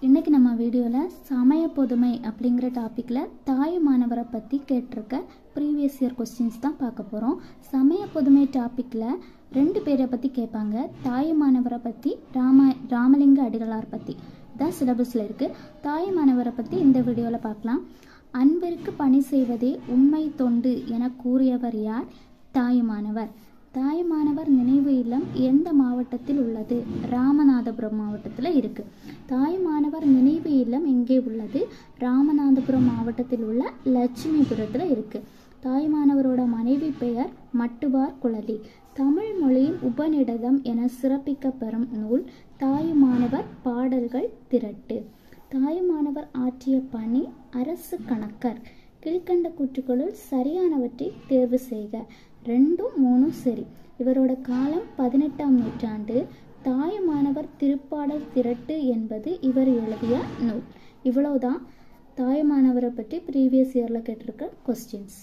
இன்றைக்கி நம்ம வீடியோவில் சமய பொதுமை அப்படிங்கிற டாப்பிக்கில் தாயுமானவரை பற்றி கேட்டிருக்க ப்ரீவியஸ் இயர் கொஸ்டின்ஸ் தான் பார்க்க போகிறோம். சமய பொதுமை டாப்பிக்கில் 2 பேரை பற்றி கேட்பாங்க. தாயுமானவரை பற்றி, ராமலிங்க அடிகளார் பற்றி தான் சிலபஸில் இருக்குது. தாயுமானவரை பற்றி இந்த வீடியோவில் பார்க்கலாம். அன்பிற்கு பணி செய்வதே உண்மை தொண்டு என கூறியவர் யார்? தாயுமானவர். தாயுமானவர் நினைவு இல்லம் எந்த மாவட்டத்தில் உள்ளது? ராமநாதபுரம் மாவட்டத்தில் இருக்குது. தாயுமானவர் நினைவு இல்லம் எங்கே உள்ளது? ராமநாதபுரம் மாவட்டத்தில் உள்ள லட்சுமிபுரத்தில் இருக்குது. தாயுமானவரோட மனைவி பெயர் மட்டுவார் குழலி. தமிழ் மொழியின் உபநிடதம் என சிறப்பிக்கப்பெறும் நூல் தாயுமானவர் பாடல்கள் திரட்டு. தாயுமானவர் ஆற்றிய பணி அரசு கணக்கர். கீழ்கண்ட கூற்றுக்களுள் சரியானவற்றை தேர்வு செய்க. 2, 3 சரி. இவரோட காலம் 18ஆம் நூற்றாண்டு. தாயுமானவர் திருப்பாடல் திரட்டு என்பது இவர் எழுதிய நூல். இவ்வளவுதான் தாயுமானவரை பற்றி ப்ரீவியஸ் இயரில் கேட்டிருக்க கொஸ்டின்ஸ்.